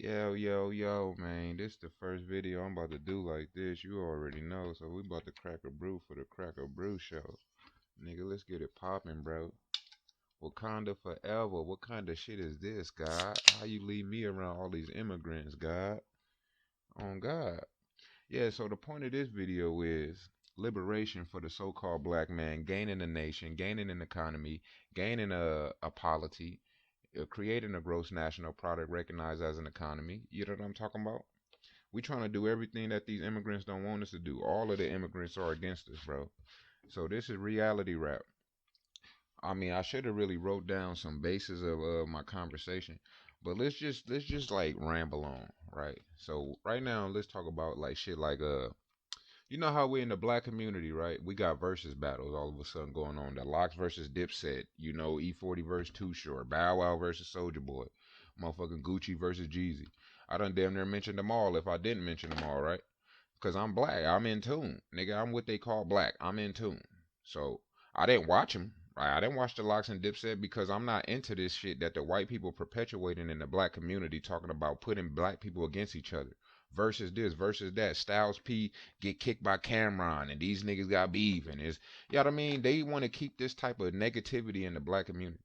Yo, man. This the first video I'm about to do like this. You already know. So we about to crack a brew for the Crack a Brew show. Nigga, let's get it poppin', bro. Wakanda forever. What kind of shit is this, God? How you leave me around all these immigrants, God? On God. Yeah, so the point of this video is liberation for the so-called black man, gaining a nation, gaining an economy, gaining a polity, creating a gross national product recognized as an economy. You know what I'm talking about? We trying to do everything that these immigrants don't want us to do. All of the immigrants are against us, bro. So this is reality rap. I mean, I should have really wrote down some bases of my conversation, but let's just like ramble on, right? So right now, let's talk about like shit like you know how we in the black community, right? We got versus battles all of a sudden going on. The Locks versus Dipset, you know, E40 versus Too Short, Bow Wow versus Soldier Boy, motherfucking Gucci versus Jeezy. I done damn near mentioned them all if I didn't mention them all, right? Cause I'm black. I'm in tune, nigga. I'm what they call black. I'm in tune. So I didn't watch them. Right? I didn't watch the Locks and Dipset because I'm not into this shit that the white people perpetuating in the black community, talking about putting black people against each other. Versus this, versus that. Styles P get kicked by Cameron, and these niggas got beef, and it's, you know what I mean. They want to keep this type of negativity in the black community.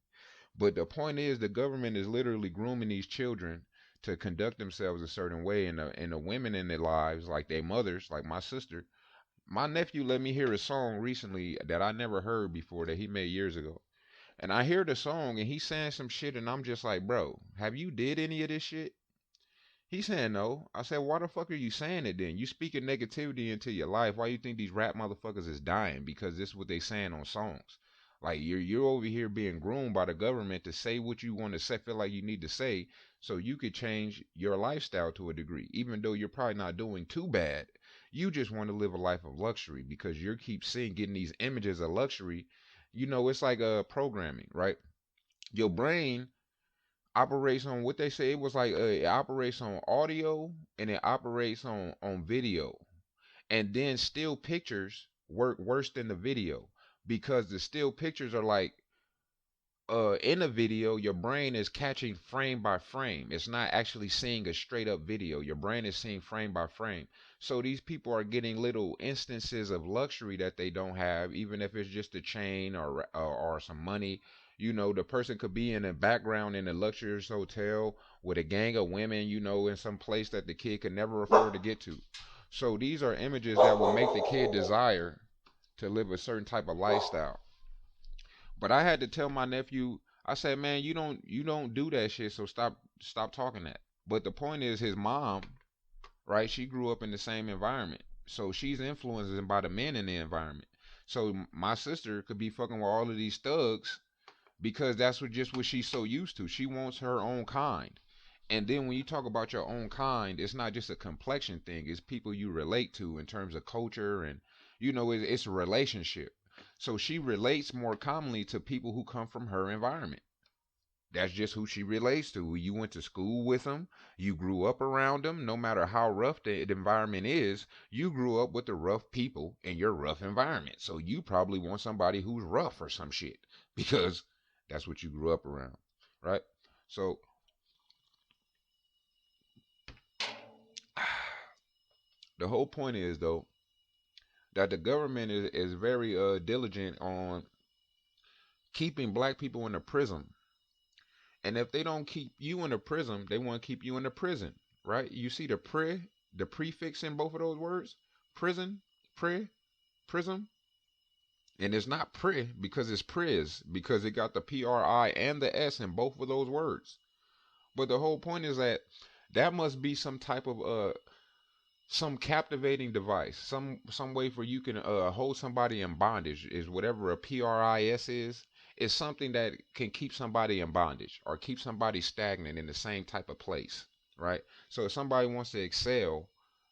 But the point is, the government is literally grooming these children to conduct themselves a certain way, and the women in their lives, like their mothers, like my sister. My nephew let me hear a song recently that I never heard before that he made years ago. And I hear the song and he's saying some shit and I'm just like, bro, have you did any of this shit? He's saying no. I said, why the fuck are you saying it then? You speaking negativity into your life. Why you think these rap motherfuckers is dying? Because this is what they saying on songs. Like you're over here being groomed by the government to say what you want to say, feel like you need to say, so you could change your lifestyle to a degree. Even though you're probably not doing too bad, you just want to live a life of luxury because you keep seeing getting these images of luxury. You know, it's like programming, right? Your brain operates on what they say it was like it operates on audio and it operates on video, and then still pictures work worse than the video because the still pictures are like in a video your brain is catching frame by frame. It's not actually seeing a straight up video. Your brain is seeing frame by frame. So these people are getting little instances of luxury that they don't have, even if it's just a chain or some money. You know, the person could be in a background in a luxurious hotel with a gang of women, you know, in some place that the kid could never afford to get to. So these are images that will make the kid desire to live a certain type of lifestyle. But I had to tell my nephew, I said, man, you don't do that shit, so stop talking that. But the point is his mom, right? She grew up in the same environment. So she's influenced by the men in the environment. So my sister could be fucking with all of these thugs because that's what she's so used to. She wants her own kind. And then when you talk about your own kind, it's not just a complexion thing. It's people you relate to in terms of culture, and you know it's a relationship. So she relates more commonly to people who come from her environment. That's just who she relates to. You went to school with them. You grew up around them. No matter how rough the environment is, you grew up with the rough people in your rough environment. So you probably want somebody who's rough or some shit because that's what you grew up around, right? So the whole point is though that the government is very diligent on keeping black people in a prison. And if they don't keep you in a prison, they want to keep you in a prison, right? You see the prefix in both of those words, prison, pre, prism, and it's not pre because it's priz because it got the PRI and the S in both of those words. But the whole point is that that must be some type of some captivating device, some way for you can hold somebody in bondage is whatever a PRIS is something that can keep somebody in bondage or keep somebody stagnant in the same type of place, right? So if somebody wants to excel,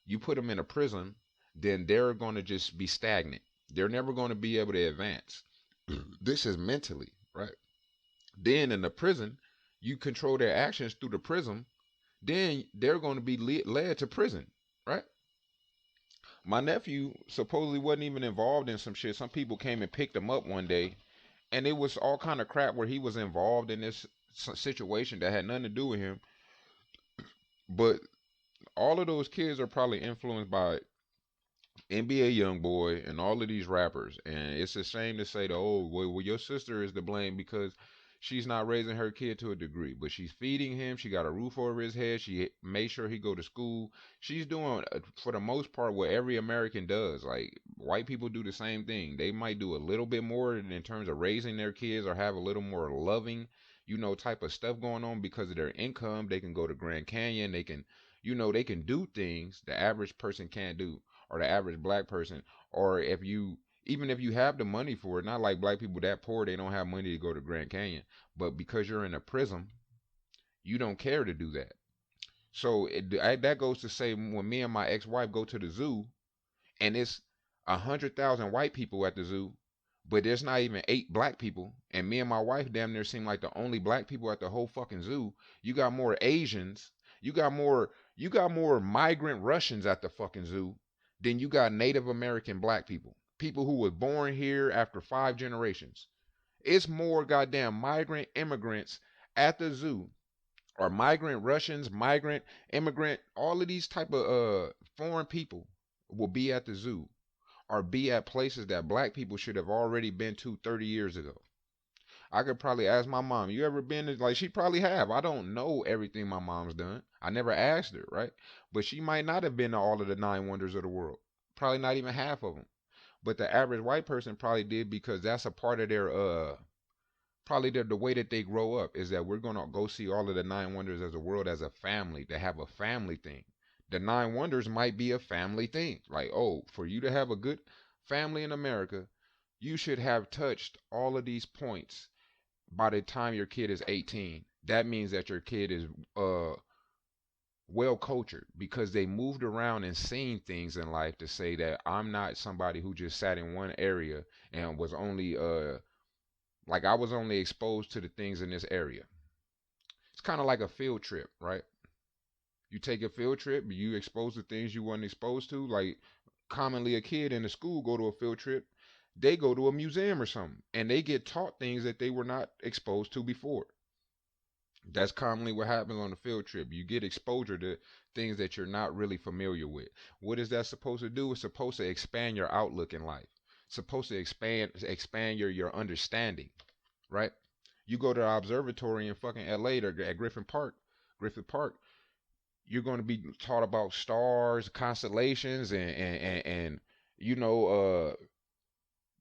you put them in a prison, then they're going to just be stagnant. They're never going to be able to advance. This is mentally, right? Then in the prison, you control their actions through the prison, then they're going to be led to prison, right? My nephew supposedly wasn't even involved in some shit. Some people came and picked him up one day, and it was all kind of crap where he was involved in this situation that had nothing to do with him. But all of those kids are probably influenced by NBA YoungBoy and all of these rappers, and it's a shame to say that well your sister is to blame because she's not raising her kid to a degree, but she's feeding him. She got a roof over his head. She made sure he go to school. She's doing for the most part what every American does. Like white people do the same thing. They might do a little bit more in terms of raising their kids or have a little more loving, type of stuff going on because of their income. They can go to Grand Canyon. They can, they can do things the average person can't do or the average black person, or if you even if you have the money for it, not like black people that poor they don't have money to go to Grand Canyon, but because you're in a prison, you don't care to do that. So that goes to say when me and my ex-wife go to the zoo and it's 100,000 white people at the zoo, but there's not even 8 black people, and me and my wife damn near seem like the only black people at the whole fucking zoo. You got more Asians, you got more migrant Russians at the fucking zoo than you got Native American black people. People who was born here after 5 generations. It's more goddamn migrant immigrants at the zoo, or migrant Russians, migrant immigrant, all of these type of foreign people will be at the zoo or be at places that black people should have already been to 30 years ago. I could probably ask my mom, you ever been to, like, she probably have. I don't know everything my mom's done. I never asked her, right? But she might not have been to all of the 9 wonders of the world. Probably not even half of them. But the average white person probably did because that's a part of their probably the way that they grow up is that we're gonna go see all of the 9 wonders of the world as a family, to have a family thing. The 9 wonders might be a family thing. Like, oh, for you to have a good family in America, you should have touched all of these points by the time your kid is 18. That means that your kid is well cultured because they moved around and seen things in life to say that I'm not somebody who just sat in one area and was only like I was only exposed to the things in this area. It's kind of like a field trip, right? You take a field trip, you expose to things you weren't exposed to. Like commonly a kid in a school go to a field trip, they go to a museum or something, and they get taught things that they were not exposed to before. That's commonly what happens on a field trip. You get exposure to things that you're not really familiar with. What is that supposed to do? It's supposed to expand your outlook in life. It's supposed to expand your understanding, right? You go to the observatory in fucking LA at Griffith Park, you're going to be taught about stars, constellations, and you know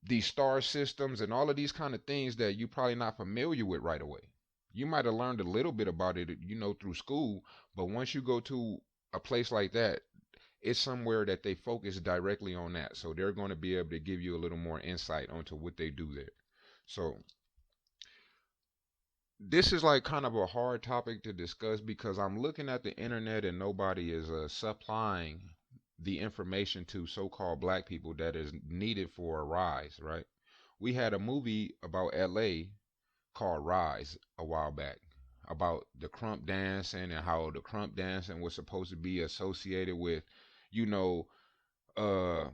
these star systems and all of these kind of things that you're probably not familiar with right away. You might have learned a little bit about it, through school, but once you go to a place like that, it's somewhere that they focus directly on that. So they're going to be able to give you a little more insight onto what they do there. So this is like kind of a hard topic to discuss because I'm looking at the internet and nobody is supplying the information to so-called black people that is needed for a rise, right? We had a movie about LA called Rise a while back about the crump dancing and how the crump dancing was supposed to be associated with, you know, uh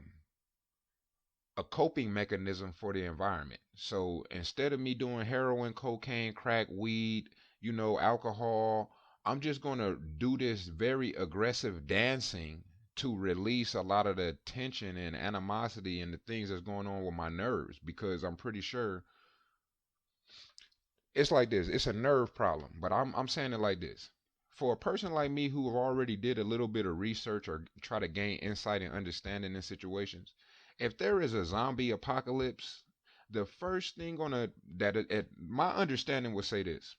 a coping mechanism for the environment. So instead of me doing heroin, cocaine, crack, weed, alcohol, I'm just going to do this very aggressive dancing to release a lot of the tension and animosity and the things that's going on with my nerves because I'm pretty sure it's like this. It's a nerve problem, but I'm saying it like this. For a person like me who have already did a little bit of research or try to gain insight and understanding in situations, if there is a zombie apocalypse, the first thing on a that my understanding would say this: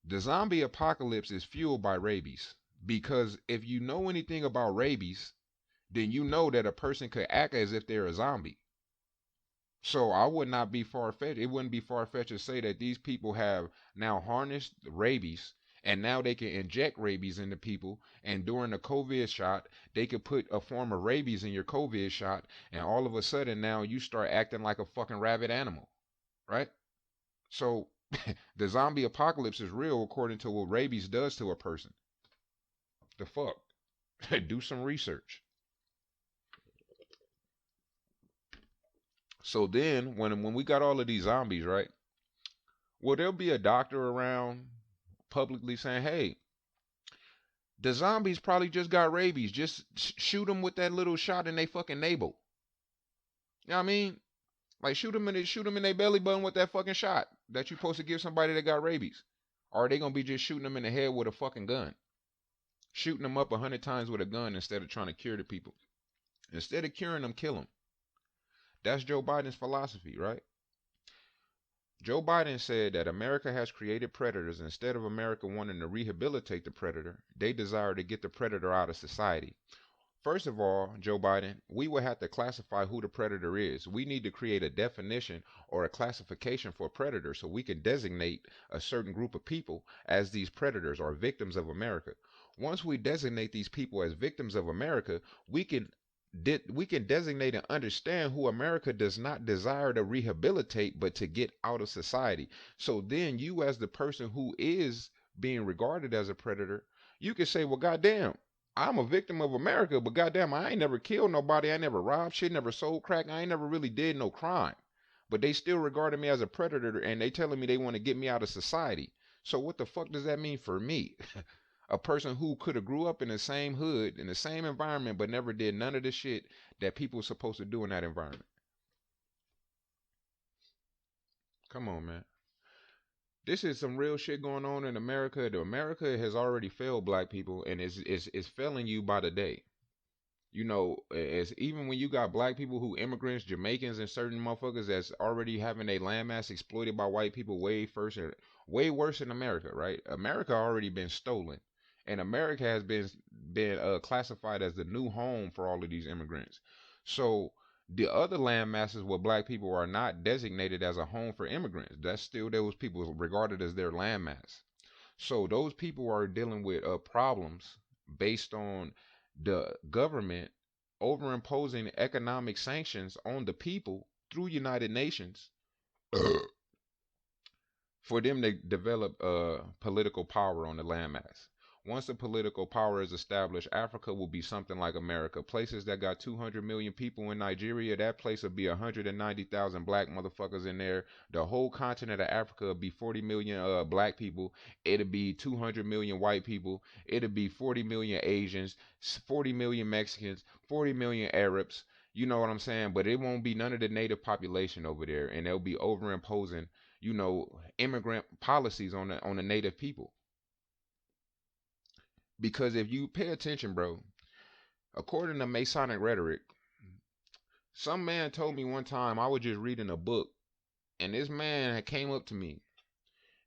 the zombie apocalypse is fueled by rabies. Because if you know anything about rabies, then you know that a person could act as if they're a zombie. So I would not be far fetched. It wouldn't be far fetched to say that these people have now harnessed rabies and now they can inject rabies into people. And during the COVID shot, they could put a form of rabies in your COVID shot. And all of a sudden now you start acting like a fucking rabid animal, right? So the zombie apocalypse is real according to what rabies does to a person. The fuck? Do some research. So then when we got all of these zombies, right? Well, there'll be a doctor around publicly saying, hey, The zombies probably just got rabies. Just shoot them with that little shot in they fucking navel. You know what I mean? Like shoot them in their belly button with that fucking shot that you supposed to give somebody that got rabies. Or are they gonna be just shooting them in the head with a fucking gun? Shooting them up 100 times with a gun instead of trying to cure the people. Instead of curing them, kill them. That's Joe Biden's philosophy, right? Joe Biden said that America has created predators. Instead of America wanting to rehabilitate the predator, they desire to get the predator out of society. First of all, Joe Biden, we will have to classify who the predator is. We need to create a definition or a classification for a predator so we can designate a certain group of people as these predators or victims of America. Once we designate these people as victims of America, we can designate and understand who America does not desire to rehabilitate but to get out of society. So then you, as the person who is being regarded as a predator, you can say, well, goddamn, I'm a victim of America, but goddamn, I ain't never killed nobody. I never robbed shit, never sold crack. I ain't never really did no crime. But they still regarded me as a predator and they telling me they want to get me out of society. So what the fuck does that mean for me? A person who could have grew up in the same hood, in the same environment, but never did none of the shit that people are supposed to do in that environment. Come on, man. This is some real shit going on in America. America has already failed black people and is failing you by the day. You know, as even when you got black people who immigrants, Jamaicans, and certain motherfuckers that's already having a landmass exploited by white people way first and way worse than America, right? America already been stolen, and America has been classified as the new home for all of these immigrants. So the other land masses where black people are not designated as a home for immigrants, that's still those people regarded as their landmass. So those people are dealing with problems based on the government overimposing economic sanctions on the people through United Nations for them to develop political power on the landmass. Once the political power is established, Africa will be something like America. Places that got 200 million people in Nigeria, that place will be 190,000 black motherfuckers in there. The whole continent of Africa will be 40 million black people. It'll be 200 million white people. It'll be 40 million Asians, 40 million Mexicans, 40 million Arabs. You know what I'm saying? But it won't be none of the native population over there, and they'll be overimposing, you know, immigrant policies on the native people. Because if you pay attention, bro, according to Masonic rhetoric, some man told me one time, I was just reading a book, and this man came up to me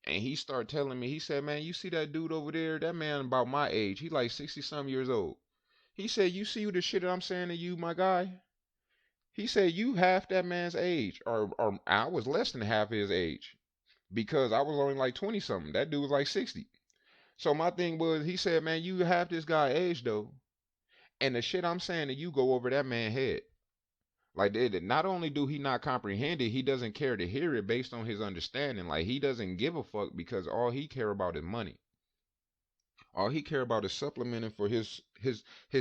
and he started telling me, he said, man, you see that dude over there? That man about my age. He like 60 some years old. He said, you see the shit that I'm saying to you, my guy? He said, you half that man's age, or I was less than half his age because I was only like 20 something. That dude was like 60. So my thing was, he said, man, you half this guy age though. And the shit I'm saying to you go over that man's head. Like, not only do he not comprehend it, he doesn't care to hear it based on his understanding. Like, he doesn't give a fuck because all he care about is money. All he care about is supplementing for his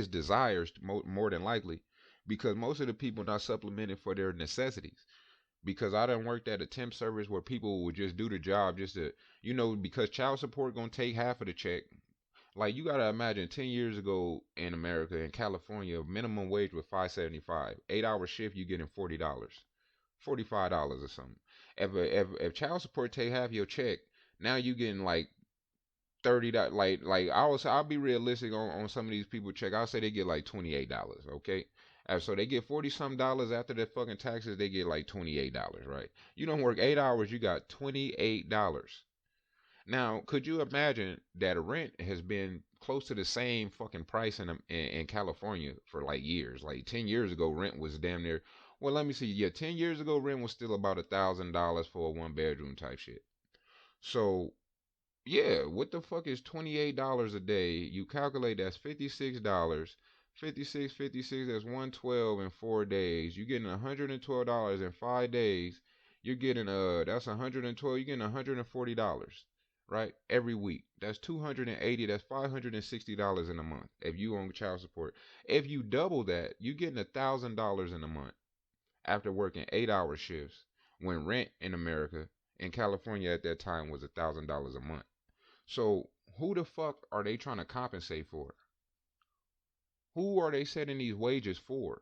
desires more than likely, because most of the people not supplementing for their necessities. Because I done worked at a temp service where people would just do the job just to, you know, because child support gonna take half of the check. Like, you gotta imagine 10 years ago in America, in California, minimum wage was $5.75. 8 hour shift, you getting $40, $45 or something. If child support take half your check, now you getting like $30. Like I'll be realistic on some of these people check. I'll say they get like $28. Okay. So they get 40 some dollars after their fucking taxes. They get like $28, right? You don't work 8 hours, you got $28. Now, could you imagine that rent has been close to the same fucking price in California for like years? Like 10 years ago, rent was damn near. Well, let me see. Yeah, 10 years ago, rent was still about $1,000 for a 1 bedroom type shit. So yeah, what the fuck is $28 a day? You calculate that's $56. 56, 56, that's 112 in 4 days. You're getting $112 in 5 days. You're getting that's 112, you're getting $140, right? Every week. That's 280, that's $560 in a month if you own child support. If you double that, you're getting $1,000 in a month after working 8 hour shifts when rent in America in California at that time was $1,000 a month. So who the fuck are they trying to compensate for? Who are they setting these wages for?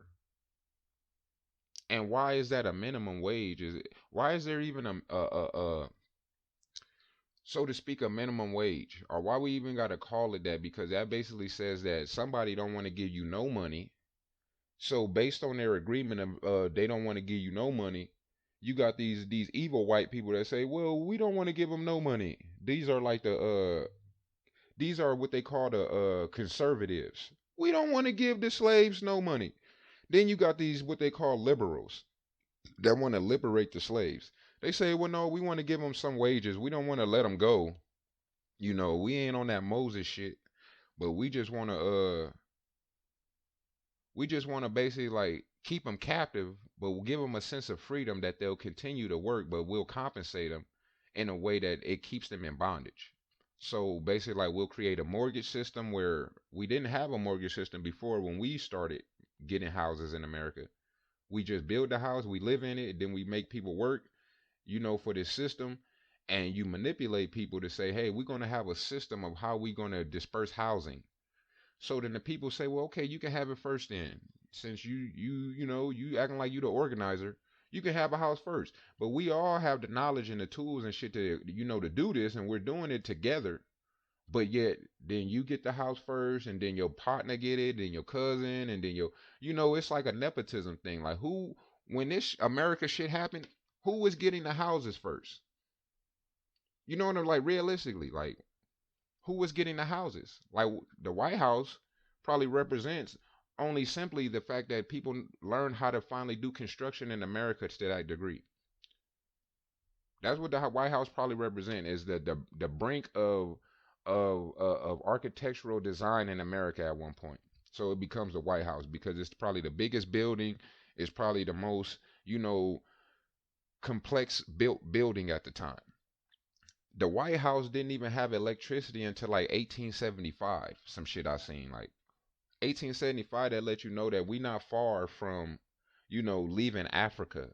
And why is that a minimum wage? Why is there even so to speak, a minimum wage? Or why we even got to call it that? Because that basically says that somebody don't want to give you no money. So based on their agreement of they don't want to give you no money, you got these evil white people that say, well, we don't want to give them no money. These are like these are what they call the conservatives. We don't want to give the slaves no money. Then you got these what they call liberals that want to liberate the slaves. They say, well, no, we want to give them some wages. We don't want to let them go. You know, we ain't on that Moses shit, but we just want to basically like keep them captive, but we'll give them a sense of freedom that they'll continue to work, but we'll compensate them in a way that it keeps them in bondage. So basically, like we'll create a mortgage system where we didn't have a mortgage system before when we started getting houses in America. We just build the house, we live in it, then we make people work, you know, for this system. And you manipulate people to say, hey, we're going to have a system of how we're going to disperse housing. So then the people say, well, okay, you can have it first then. Since you know, you acting like you the organizer, you can have a house first. But we all have the knowledge and the tools and shit to, you know, to do this, and we're doing it together. But yet, then you get the house first, and then your partner get it, then your cousin, and then you know, it's like a nepotism thing. Like who, when this America shit happened, who was getting the houses first? You know what I'm like realistically, like who was getting the houses? Like the White House probably represents only simply the fact that people learn how to finally do construction in America to that degree. That's what the White House probably represent is the brink of architectural design in America at one point. So it becomes the White House because it's probably the biggest building. It's probably the most, you know, complex built building at the time. The White House didn't even have electricity until like 1875. Some shit I seen like 1875 that let you know that we not far from, you know, leaving Africa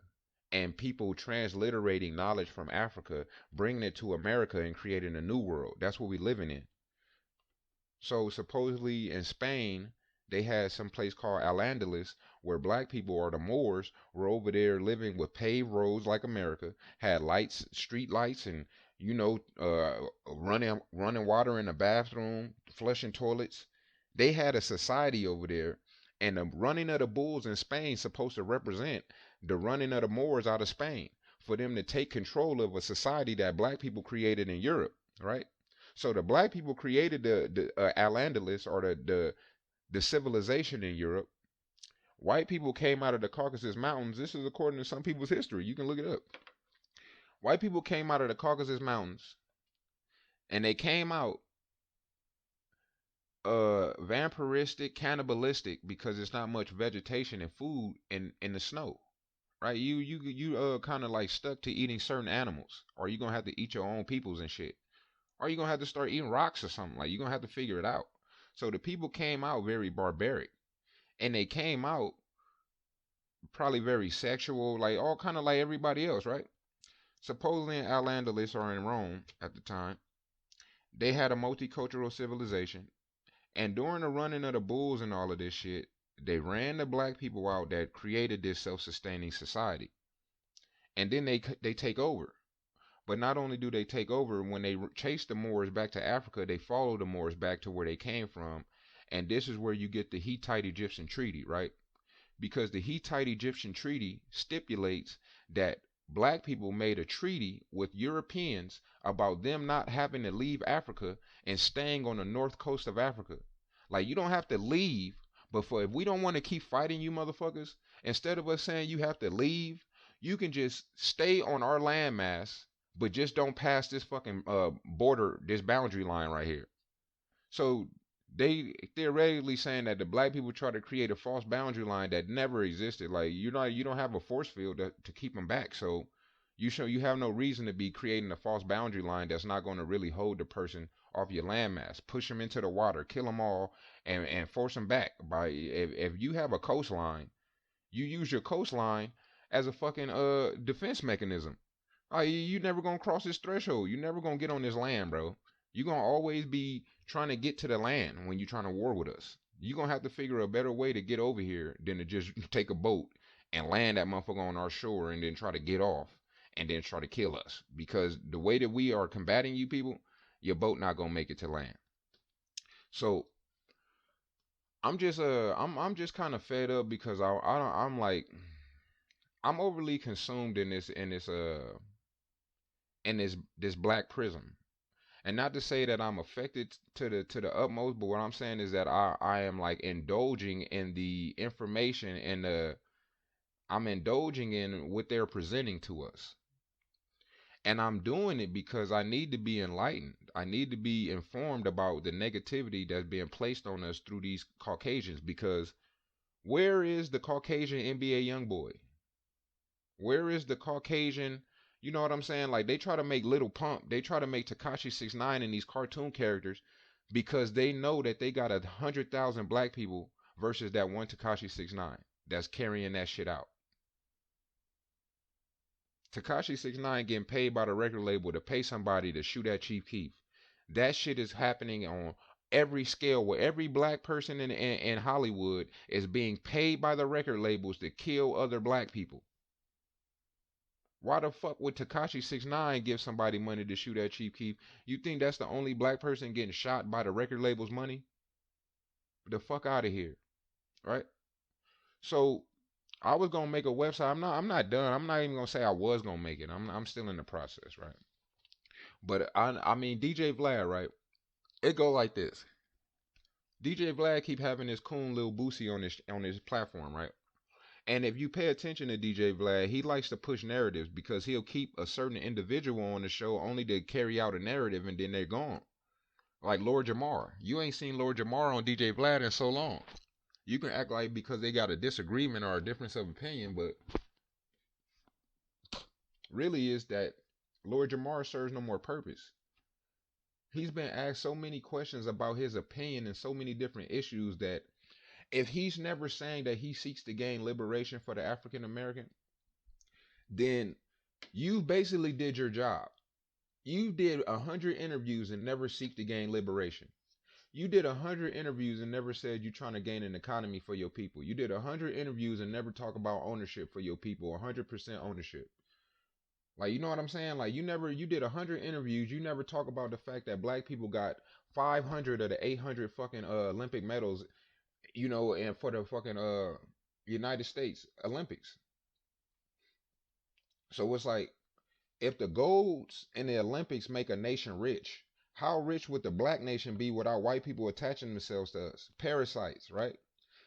and people transliterating knowledge from Africa, bringing it to America and creating a new world. That's what we living in. So supposedly in Spain, they had some place called Al-Andalus where black people or the Moors were over there living with paved roads like America, had lights, street lights, and you know, running water in the bathroom, flushing toilets. They had a society over there, and the running of the bulls in Spain supposed to represent the running of the Moors out of Spain for them to take control of a society that black people created in Europe, right? So the black people created the Al-Andalus or the civilization in Europe. White people came out of the Caucasus Mountains. This is according to some people's history. You can look it up. White people came out of the Caucasus Mountains, and they came out vampiristic, cannibalistic because there's not much vegetation and food in the snow. Right? You kind of like stuck to eating certain animals, or you gonna have to eat your own peoples and shit. Or you gonna have to start eating rocks or something. Like you're gonna have to figure it out. So the people came out very barbaric, and they came out probably very sexual, like all kind of like everybody else, right? Supposedly in Al-Andalus or in Rome at the time, they had a multicultural civilization, and during the running of the bulls and all of this shit, they ran the black people out that created this self-sustaining society, and then they take over. But not only do they take over, when they chase the Moors back to Africa, they follow the Moors back to where they came from. And this is where you get the Hittite Egyptian treaty, right? Because the Hittite Egyptian treaty stipulates that black people made a treaty with Europeans about them not having to leave Africa and staying on the north coast of Africa. Like you don't have to leave, but for if we don't want to keep fighting you motherfuckers, instead of us saying you have to leave, you can just stay on our landmass, but just don't pass this fucking border, this boundary line right here. So they theoretically saying that the black people try to create a false boundary line that never existed. Like you don't have a force field to keep them back. So you have no reason to be creating a false boundary line that's not going to really hold the person off your landmass, push them into the water, kill them all, and force them back. By if you have a coastline, you use your coastline as a fucking defense mechanism. You never gonna cross this threshold. You never gonna get on this land, bro. You're gonna always be trying to get to the land when you're trying to war with us. You're gonna have to figure a better way to get over here than to just take a boat and land that motherfucker on our shore and then try to get off and then try to kill us. Because the way that we are combating you people, your boat not gonna make it to land. So I'm just kind of fed up because I'm like I'm overly consumed in this black prism. And not to say that I'm affected to the utmost, but what I'm saying is that I am like indulging in the information and the I'm indulging in what they're presenting to us. And I'm doing it because I need to be enlightened. I need to be informed about the negativity that's being placed on us through these Caucasians. Because where is the Caucasian NBA young boy? Where is the Caucasian? You know what I'm saying? Like they try to make Little Pump, they try to make Takashi 69 and these cartoon characters because they know that they got 100,000 black people versus that one Takashi 69 that's carrying that shit out. Takashi 69 getting paid by the record label to pay somebody to shoot at Chief Keef. That shit is happening on every scale where every black person in Hollywood is being paid by the record labels to kill other black people. Why the fuck would Takashi 69 give somebody money to shoot at Chief Keef? You think that's the only black person getting shot by the record label's money? The fuck out of here, right? So I was gonna make a website. I'm not done. I'm not even gonna say I was gonna make it. I'm still in the process, right? But I mean DJ Vlad, right? It go like this. DJ Vlad keep having this coon Lil Boosie on his platform, right? And if you pay attention to DJ Vlad, he likes to push narratives because he'll keep a certain individual on the show only to carry out a narrative and then they're gone. Like Lord Jamar. You ain't seen Lord Jamar on DJ Vlad in so long. You can act like because they got a disagreement or a difference of opinion, but really is that Lord Jamar serves no more purpose. He's been asked so many questions about his opinion and so many different issues that if he's never saying that he seeks to gain liberation for the African American, then you basically did your job. You did 100 interviews and never seek to gain liberation. You did 100 interviews and never said you're trying to gain an economy for your people. You did 100 interviews and never talk about ownership for your people, 100% ownership. Like, you know what I'm saying? Like, you did 100 interviews. You never talk about the fact that black people got 500 of the 800 fucking Olympic medals, and for the fucking United States Olympics. So it's like, if the golds in the Olympics make a nation rich, how rich would the black nation be without white people attaching themselves to us? Parasites, right?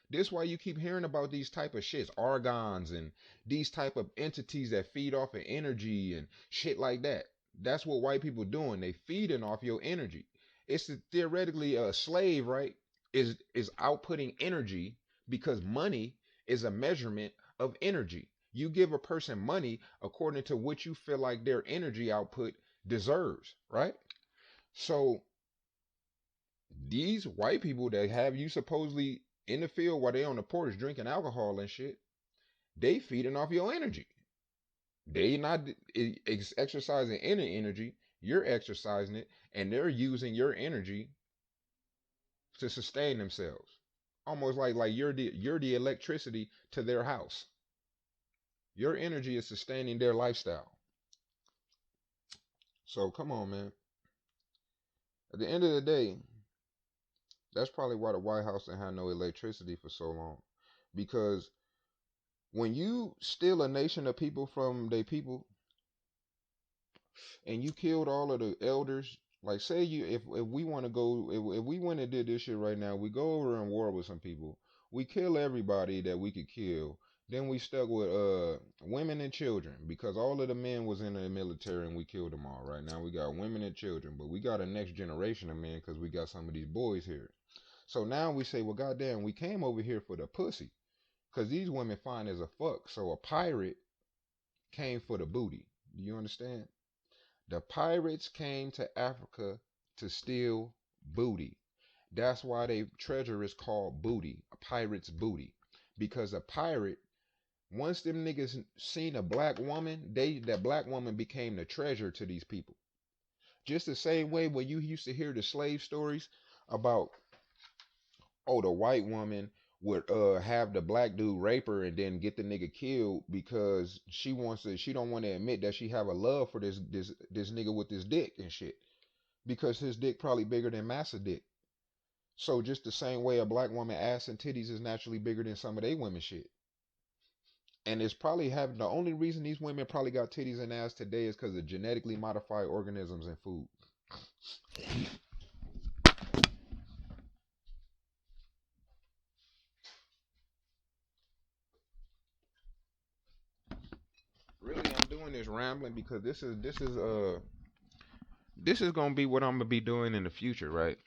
This why you keep hearing about these type of shits, argons and these type of entities that feed off of energy and shit like that. That's what white people doing. They feeding off your energy. It's theoretically a slave, right? Is outputting energy because money is a measurement of energy. You give a person money according to what you feel like their energy output deserves, right? So these white people that have you supposedly in the field while they on the porch drinking alcohol and shit, they feeding off your energy. They not exercising any energy. You're exercising it, and they're using your energy to sustain themselves. Almost like you're the electricity to their house. Your energy is sustaining their lifestyle. So come on, man. At the end of the day, that's probably why the White House didn't have no electricity for so long. Because when you steal a nation of people from their people and you killed all of the elders, like say you if we want to go if we went and did this shit right now, we go over and war with some people, we kill everybody that we could kill, then we stuck with women and children because all of the men was in the military and we killed them all. Right now we got women and children, but we got a next generation of men because we got some of these boys here. So now we say, well, goddamn, we came over here for the pussy because these women fine as a fuck. So a pirate came for the booty. Do you understand? The pirates came to Africa to steal booty. That's why their treasure is called booty, a pirate's booty. Because a pirate, once them niggas seen a black woman, that black woman became the treasure to these people. Just the same way when you used to hear the slave stories about, oh, the white woman would have the black dude rape her and then get the nigga killed because she don't want to admit that she have a love for this nigga with this dick and shit. Because his dick probably bigger than massa dick. So just the same way a black woman ass and titties is naturally bigger than some of they women shit. And it's probably having the only reason these women probably got titties and ass today is because of genetically modified organisms in food. Really, I'm doing this rambling because this is gonna be what I'm gonna be doing in the future, right?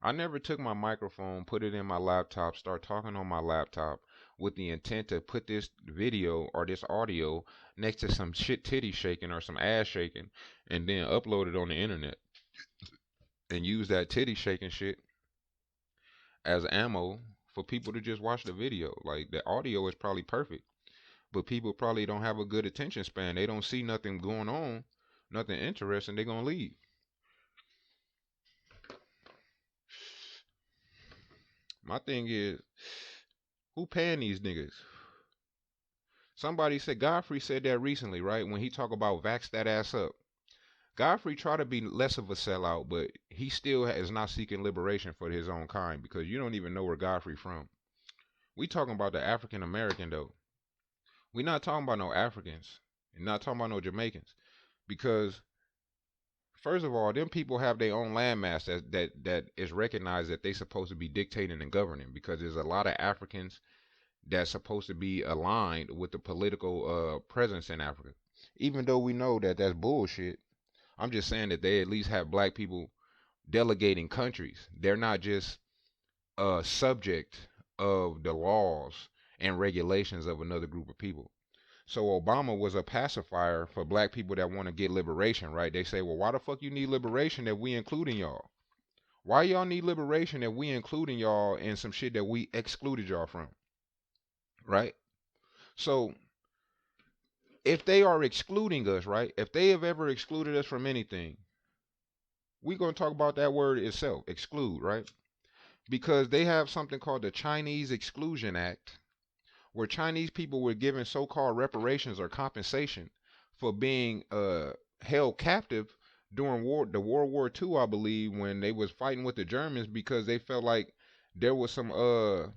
I never took my microphone, put it in my laptop, start talking on my laptop with the intent to put this video or this audio next to some shit titty shaking or some ass shaking and then upload it on the internet and use that titty shaking shit as ammo for people to just watch the video. Like the audio is probably perfect, but people probably don't have a good attention span. They don't see nothing going on, nothing interesting, they're gonna leave. My thing is, who paying these niggas? Somebody said Godfrey said that recently, right? When he talk about vax that ass up. Godfrey try to be less of a sellout, but he still is not seeking liberation for his own kind because you don't even know where Godfrey from. We talking about the African American though. We not talking about no Africans. And not talking about no Jamaicans. Because first of all, them people have their own landmass that is recognized that they supposed to be dictating and governing because there's a lot of Africans that's supposed to be aligned with the political presence in Africa. Even though we know that that's bullshit, I'm just saying that they at least have black people delegating countries. They're not just a subject of the laws and regulations of another group of people. So Obama was a pacifier for black people that want to get liberation, right? They say, well, why the fuck you need liberation if we including y'all? Why y'all need liberation if we including y'all in some shit that we excluded y'all from, right? So if they are excluding us, right? If they have ever excluded us from anything, we're going to talk about that word itself, exclude, right? Because they have something called the Chinese Exclusion Act, where Chinese people were given so-called reparations or compensation for being held captive during the World War II, I believe, when they was fighting with the Germans because they felt like there was some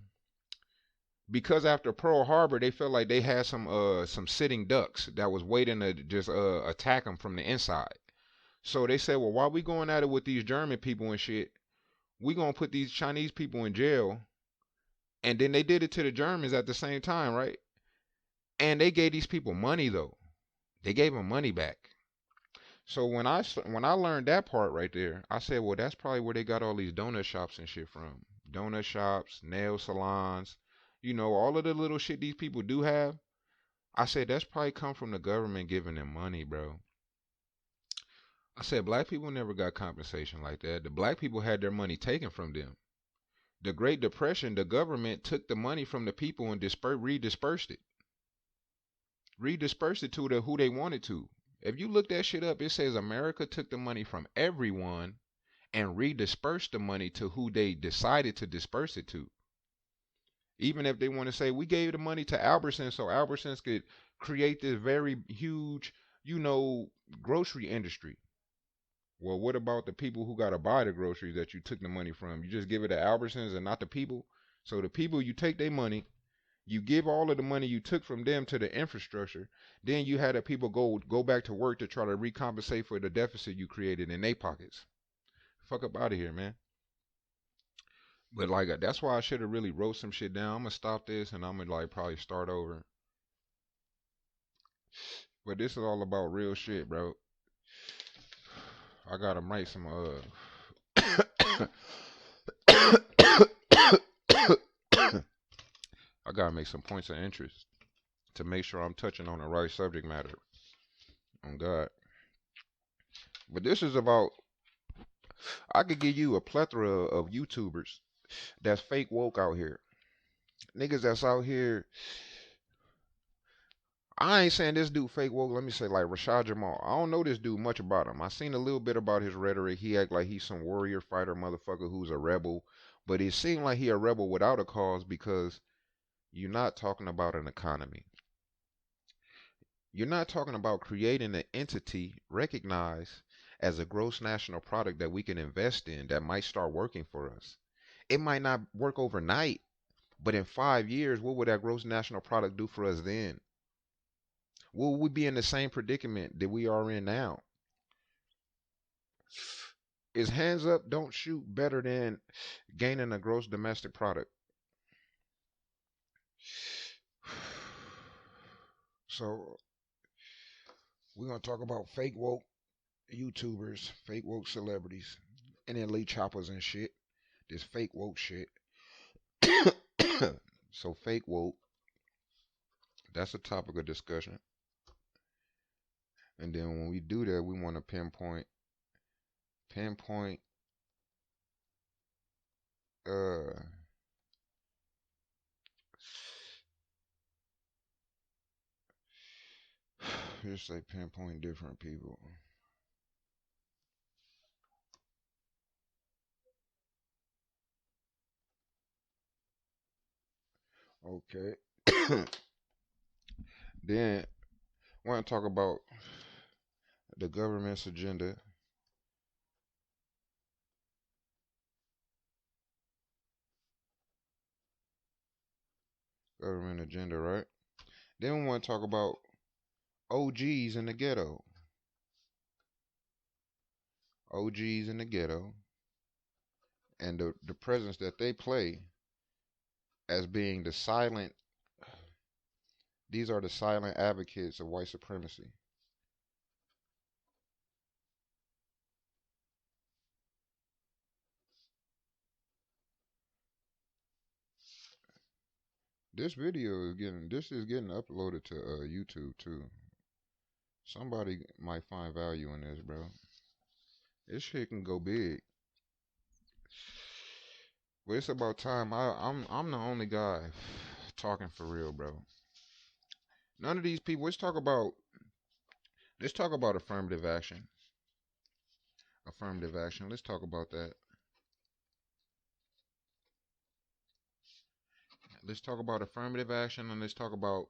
because after Pearl Harbor they felt like they had some sitting ducks that was waiting to just attack them from the inside. So they said, well, why we going at it with these German people and shit? We gonna put these Chinese people in jail. And then they did it to the Germans at the same time, right? And they gave these people money though. They gave them money back. So when I learned that part right there, I said, well, that's probably where they got all these donut shops and shit from. Donut shops, nail salons, all of the little shit these people do have. I said that's probably come from the government giving them money, bro. I said black people never got compensation like that. The black people had their money taken from them. The Great Depression, the government took the money from the people and redispersed it. Redispersed it to who they wanted to. If you look that shit up, it says America took the money from everyone and redispersed the money to who they decided to disperse it to. Even if they want to say we gave the money to Albertsons so Albertsons could create this very huge, grocery industry. Well, what about the people who got to buy the groceries that you took the money from? You just give it to Albertsons and not the people? So the people, you take their money, you give all of the money you took from them to the infrastructure, then you had the people go back to work to try to recompensate for the deficit you created in their pockets. Fuck up out of here, man. But like that's why I should have really wrote some shit down. I'm gonna stop this and I'm gonna like probably start over. But this is all about real shit, bro. I gotta make some I gotta make some points of interest to make sure I'm touching on the right subject matter. On God. But this is about I could give you a plethora of YouTubers that's fake woke out here. Niggas that's out here. I ain't saying this dude fake woke. Let me say like Rashad Jamal. I don't know this dude much about him. I seen a little bit about his rhetoric. He act like he's some warrior fighter motherfucker who's a rebel, but it seemed like he a rebel without a cause because you're not talking about an economy. You're not talking about creating an entity recognized as a gross national product that we can invest in that might start working for us. It might not work overnight, but in 5 years, what would that gross national product do for us then? Will we be in the same predicament that we are in now? Is hands up, don't shoot better than gaining a gross domestic product? So we're gonna talk about fake woke YouTubers, fake woke celebrities, and then Lee choppers and shit. This fake woke shit. So fake woke, that's a topic of discussion. And then when we do that, we want to pinpoint uh just say pinpoint different people. Okay. Then I want to talk about the government's agenda. Government agenda, right? Then we want to talk about OGs in the ghetto. OGs in the ghetto and the presence that they play as being the silent, these are the silent advocates of white supremacy. This is getting uploaded to YouTube too. Somebody might find value in this, bro. This shit can go big. But it's about time. I'm the only guy talking for real, bro. None of these people. Let's talk about affirmative action. Affirmative action. Let's talk about that. Let's talk about affirmative action and let's talk about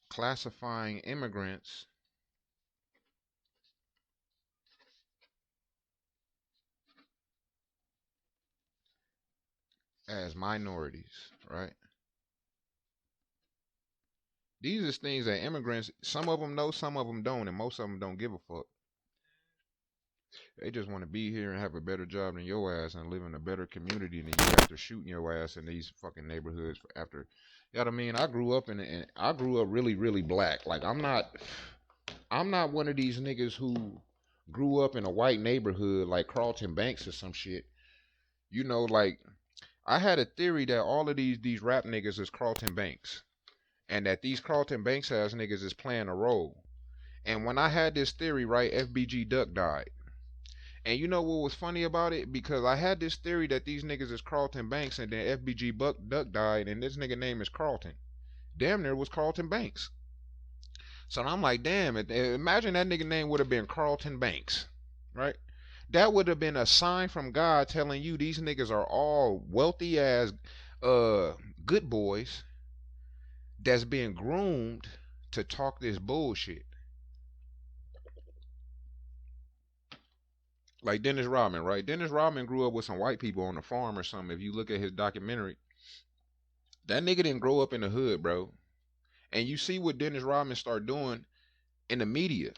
classifying immigrants as minorities, right? These are things that immigrants, some of them know, some of them don't, and most of them don't give a fuck. They just want to be here and have a better job than your ass and live in a better community than you after shooting your ass in these fucking neighborhoods after. You know what I mean? I grew up really, really black. Like I'm not one of these niggas who grew up in a white neighborhood like Carlton Banks or some shit. Like I had a theory that all of these rap niggas is Carlton Banks, and that these Carlton Banks ass niggas is playing a role. And when I had this theory, right, FBG Duck died. And you know what was funny about it? Because I had this theory that these niggas is Carlton Banks, and then FBG Duck died, and this nigga name is Carlton. Damn near was Carlton Banks. So I'm like, damn, imagine that nigga name would have been Carlton Banks, right? That would have been a sign from God telling you these niggas are all wealthy ass uh good boys that's being groomed to talk this bullshit. Like Dennis Rodman, right? Dennis Rodman grew up with some white people on the farm or something. If you look at his documentary, that nigga didn't grow up in the hood, bro. And you see what Dennis Rodman started doing in the media.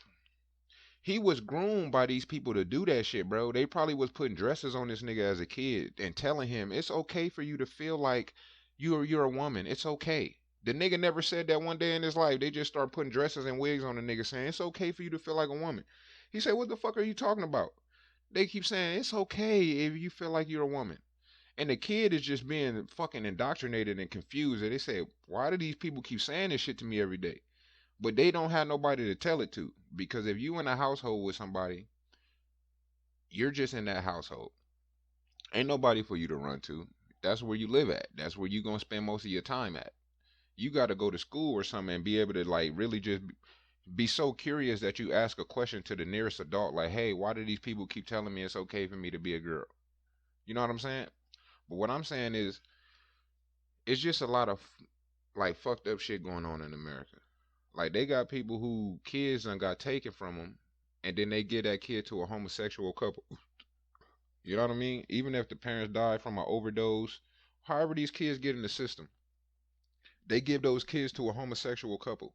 He was groomed by these people to do that shit, bro. They probably was putting dresses on this nigga as a kid and telling him it's okay for you to feel like you're a woman. It's okay. The nigga never said that one day in his life. They just start putting dresses and wigs on the nigga saying it's okay for you to feel like a woman. He said, "What the fuck are you talking about?" They keep saying it's okay if you feel like you're a woman. And the kid is just being fucking indoctrinated and confused. And they say, why do these people keep saying this shit to me every day? But they don't have nobody to tell it to. Because if you in a household with somebody, you're just in that household. Ain't nobody for you to run to. That's where you live at. That's where you're gonna spend most of your time at. You got to go to school or something and be able to like really just be so curious that you ask a question to the nearest adult, like, hey, why do these people keep telling me it's okay for me to be a girl? You know what I'm saying? But what I'm saying is, it's just a lot of like fucked up shit going on in America. Like they got people who kids done got taken from them, and then they give that kid to a homosexual couple. You know what I mean? Even if the parents died from an overdose, however these kids get in the system, they give those kids to a homosexual couple.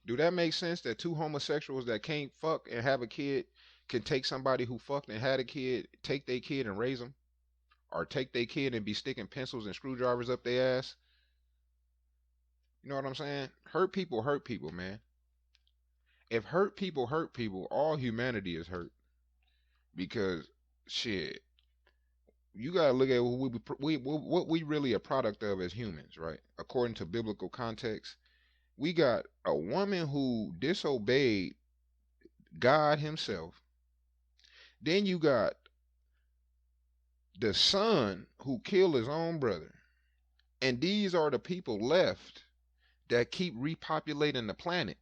Do that make sense that two homosexuals that can't fuck and have a kid can take somebody who fucked and had a kid, take their kid and raise them? Or take their kid and be sticking pencils and screwdrivers up their ass? You know what I'm saying? Hurt people, man. If hurt people, all humanity is hurt. Because, shit, you gotta look at what we really a product of as humans, right? According to biblical context, we got a woman who disobeyed God Himself. Then you got the son who killed his own brother. And these are the people left that keep repopulating the planet.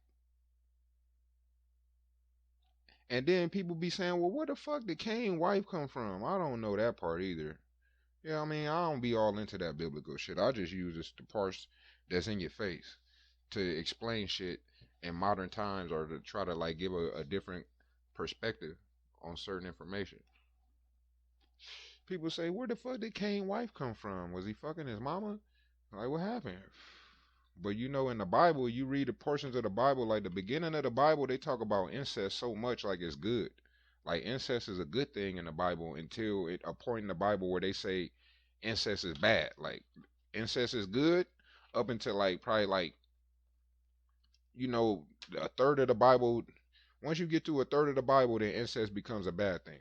And then people be saying, well, where the fuck did Cain's wife come from? I don't know that part either. Yeah, I mean, I don't be all into that biblical shit. I just use this the parts that's in your face to explain shit in modern times or to try to like give a different perspective on certain information. People say, where the fuck did Cain's wife come from? Was he fucking his mama? Like, what happened? But you know, in the Bible, you read the portions of the Bible, like the beginning of the Bible, they talk about incest so much like it's good. Like incest is a good thing in the Bible until a point in the Bible where they say incest is bad. Like incest is good up until like probably like, you know, a third of the Bible. Once you get to a third of the Bible, then incest becomes a bad thing.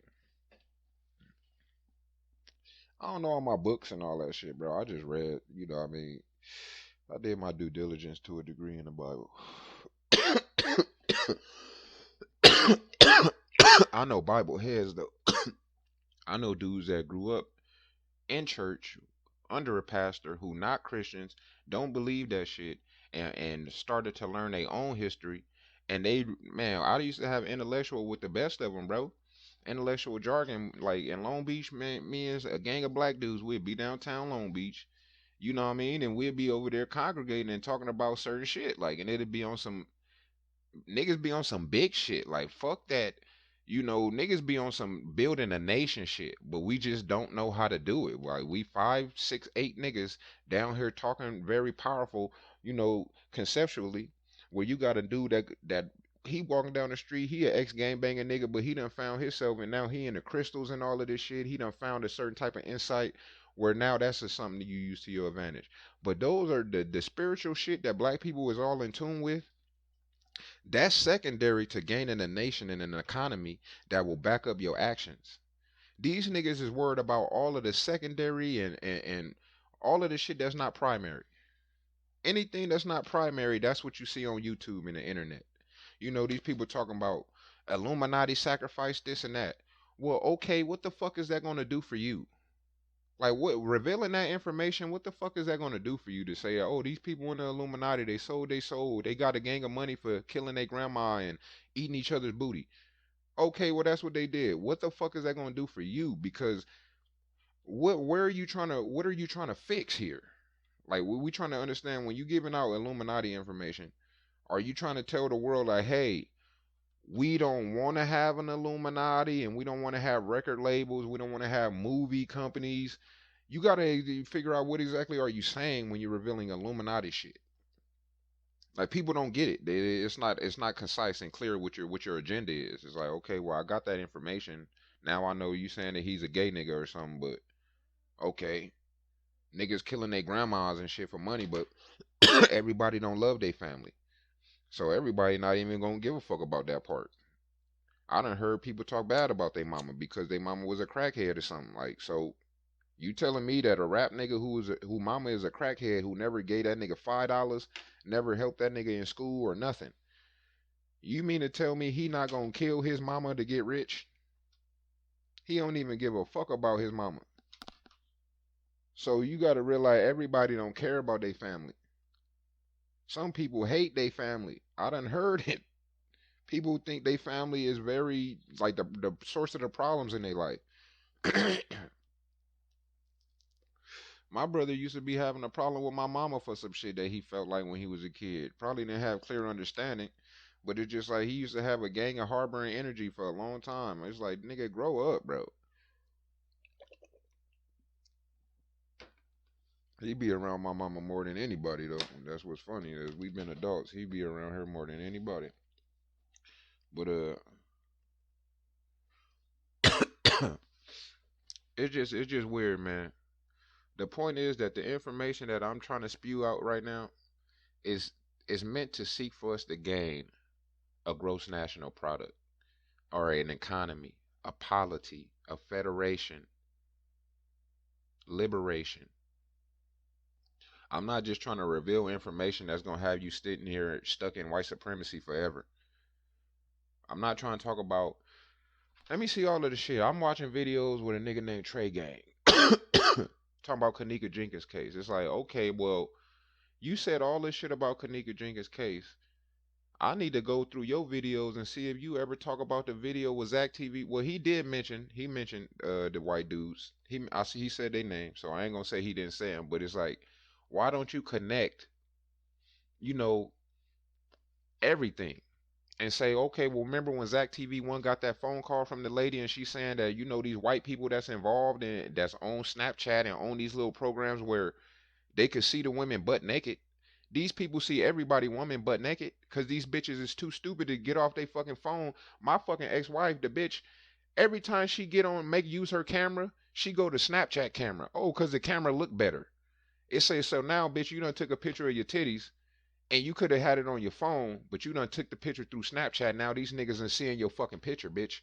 I don't know all my books and all that shit, bro. I just read, you know what I mean? I did my due diligence to a degree in the Bible. I know Bible heads though. I know dudes that grew up in church under a pastor who not Christians, don't believe that shit, and started to learn their own history. And they, man, I used to have intellectual with the best of them, bro. Intellectual jargon, like in Long Beach, man, me and a gang of black dudes, we'd be downtown Long Beach, you know what I mean? And we'd be over there congregating and talking about certain shit, like, and it'd be on some niggas be on some big shit. Like fuck that. You know, niggas be on some building a nation shit, but we just don't know how to do it. Like we 5, 6, 8 niggas down here talking very powerful, you know, conceptually, where you got a dude that he walking down the street, he a ex gang banging nigga, but he done found himself and now he in the crystals and all of this shit. He done found a certain type of insight where now that's just something that you use to your advantage. But those are the spiritual shit that black people is all in tune with. That's secondary to gaining a nation and an economy that will back up your actions. These niggas is worried about all of the secondary and all of the shit that's not primary. Anything that's not primary, that's what you see on YouTube and the internet. You know, these people talking about Illuminati sacrifice this and that. Well, okay, what the fuck is that gonna do for you? Like what revealing that information, what the fuck is that gonna do for you to say, oh, these people in the Illuminati, they sold their soul, they got a gang of money for killing their grandma and eating each other's booty. Okay, well that's what they did. What the fuck is that gonna do for you? Because what are you trying to fix here? Like we trying to understand when you giving out Illuminati information, are you trying to tell the world like, hey, we don't want to have an Illuminati and we don't want to have record labels, we don't want to have movie companies. You got to figure out what exactly are you saying when you're revealing Illuminati shit. Like people don't get it. It's not concise and clear what your agenda is. It's like, okay, well I got that information. Now I know you saying that he's a gay nigga or something, but okay, niggas killing their grandmas and shit for money, but everybody don't love their family. So everybody not even gonna give a fuck about that part. I done heard people talk bad about their mama because their mama was a crackhead or something. Like, so you telling me that a rap nigga who mama is a crackhead who never gave that nigga $5, never helped that nigga in school or nothing. You mean to tell me he not gonna kill his mama to get rich? He don't even give a fuck about his mama. So you gotta realize everybody don't care about their family. Some people hate their family. I done heard it. People think their family is very like the source of the problems in their life. My brother used to be having a problem with my mama for some shit that he felt like when he was a kid. Probably didn't have clear understanding, but it's just like he used to have a gang of harboring energy for a long time. It's like, nigga, grow up, bro. He be around my mama more than anybody though. That's what's funny is we been adults. He be around her more than anybody. But it's just weird, man. The point is that the information that I'm trying to spew out right now is is meant to seek for us to gain a gross national product or an economy, a polity, a federation, liberation. I'm not just trying to reveal information that's gonna have you sitting here stuck in white supremacy forever. I'm not trying to talk about. Let me see all of the shit. I'm watching videos with a nigga named Trey Gang talking about Kanika Jenkins' case. It's like, okay, well, you said all this shit about Kanika Jenkins' case. I need to go through your videos and see if you ever talk about the video with Zach TV. Well, he did mention the white dudes. He said their name, so I ain't gonna say he didn't say them. But it's like, why don't you connect, you know, everything and say, okay, well, remember when Zach TV1 got that phone call from the lady and she's saying that these white people that's involved in that's on Snapchat and on these little programs where they could see the women butt naked. These people see everybody woman butt naked because these bitches is too stupid to get off their fucking phone. My fucking ex-wife, the bitch, every time she get on use her camera, she go to Snapchat camera. Oh, cause the camera look better. It says so now, bitch. You done took a picture of your titties and you could have had it on your phone, but you done took the picture through Snapchat. Now these niggas are seeing your fucking picture, bitch.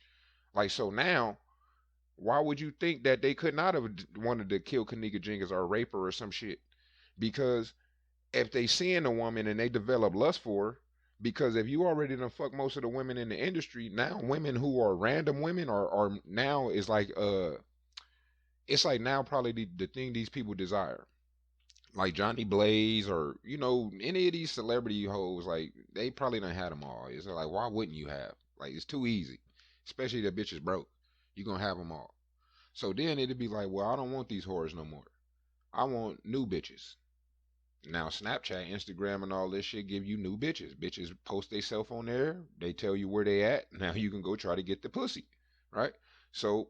Like so now, why would you think that they could not have wanted to kill Kanika Jenkins or rape her or some shit? Because if they seeing a woman and they develop lust for her, because if you already done fuck most of the women in the industry, now women who are random women are now is like it's like now probably the thing these people desire. Like Johnny Blaze or any of these celebrity hoes, like they probably done had them all. It's like why wouldn't you have? Like it's too easy, especially the bitch is broke. You gonna have them all. So then it'd be like, well, I don't want these whores no more. I want new bitches. Now Snapchat, Instagram, and all this shit give you new bitches. Bitches post they self on there. They tell you where they at. Now you can go try to get the pussy, right? So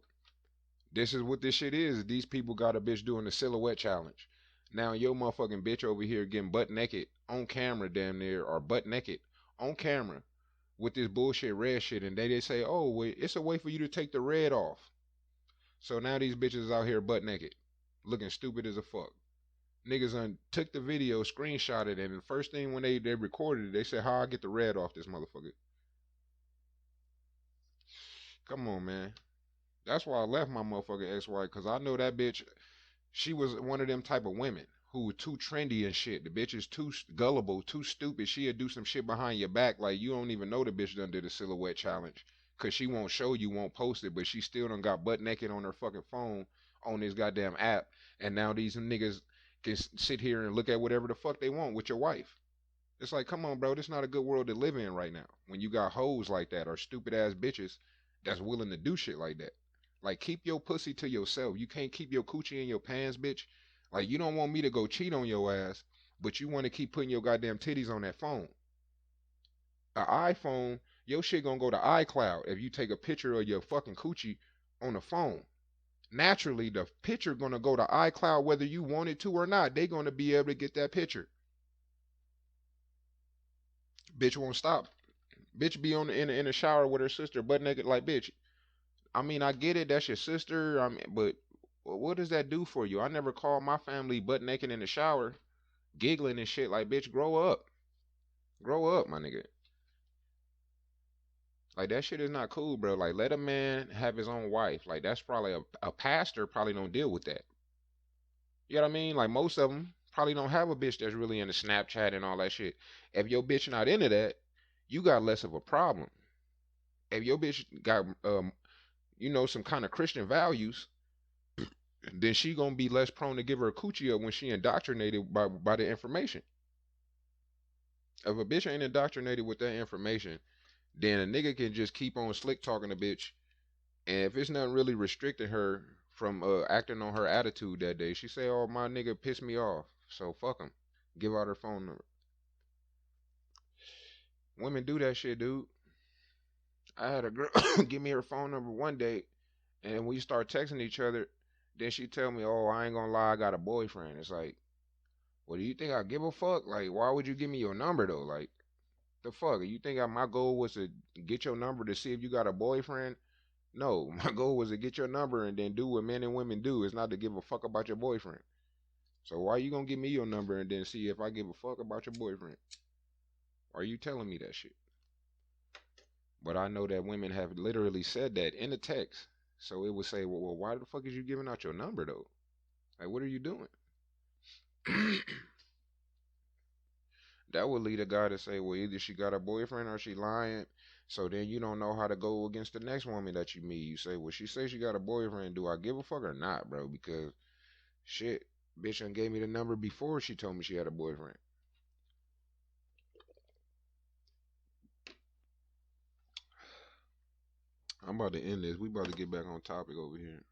this is what this shit is. These people got a bitch doing the silhouette challenge. Now your motherfucking bitch over here getting butt naked on camera, damn near, or butt naked on camera with this bullshit red shit, and they say, oh, wait, it's a way for you to take the red off. So now these bitches out here butt naked, looking stupid as a fuck. Niggas took the video, screenshot it, and the first thing when they recorded it, they said, how I get the red off this motherfucker. Come on, man. That's why I left my motherfucking ex-wife, because I know that bitch, she was one of them type of women who were too trendy and shit. The bitch is too gullible, too stupid. She'll do some shit behind your back like you don't even know the bitch done did a silhouette challenge. Cause she won't show you, won't post it, but she still done got butt naked on her fucking phone on this goddamn app. And now these niggas can sit here and look at whatever the fuck they want with your wife. It's like, come on, bro, this not a good world to live in right now. When you got hoes like that or stupid ass bitches that's willing to do shit like that. Like, keep your pussy to yourself. You can't keep your coochie in your pants, bitch. Like, you don't want me to go cheat on your ass, but you want to keep putting your goddamn titties on that phone. An iPhone, your shit gonna go to iCloud if you take a picture of your fucking coochie on the phone. Naturally, the picture gonna go to iCloud whether you want it to or not. They gonna be able to get that picture. Bitch won't stop. Bitch be in the shower with her sister butt naked like bitch. I mean, I get it, that's your sister. I mean, but what does that do for you? I never called my family butt naked in the shower, giggling and shit. Like, bitch, grow up, grow up, my nigga. Like that shit is not cool, bro. Like, let a man have his own wife. Like that's probably a pastor probably don't deal with that. You know what I mean? Like most of them probably don't have a bitch that's really into Snapchat and all that shit. If your bitch not into that, you got less of a problem. If your bitch got some kind of Christian values, then she gonna be less prone to give her a coochie up when she indoctrinated by the information. If a bitch ain't indoctrinated with that information, then a nigga can just keep on slick talking a bitch. And if it's nothing really restricting her from acting on her attitude that day, she say, "Oh, my nigga pissed me off, so fuck him." Give out her phone number. Women do that shit, dude. I had a girl give me her phone number one day, and we start texting each other. Then she tell me, "Oh, I ain't gonna lie, I got a boyfriend." It's like, well, do you think I give a fuck? Like, why would you give me your number though? Like, the fuck? You think my goal was to get your number to see if you got a boyfriend? No, my goal was to get your number and then do what men and women do. It's not to give a fuck about your boyfriend. So why you gonna give me your number and then see if I give a fuck about your boyfriend? Why are you telling me that shit? But I know that women have literally said that in the text. So it would say, well, why the fuck is you giving out your number though? Like, what are you doing? That would lead a guy to say, well, either she got a boyfriend or she lying. So then you don't know how to go against the next woman that you meet. You say, well, she says she got a boyfriend. Do I give a fuck or not, bro? Because shit, bitch done gave me the number before she told me she had a boyfriend. I'm about to end this. We about to get back on topic over here.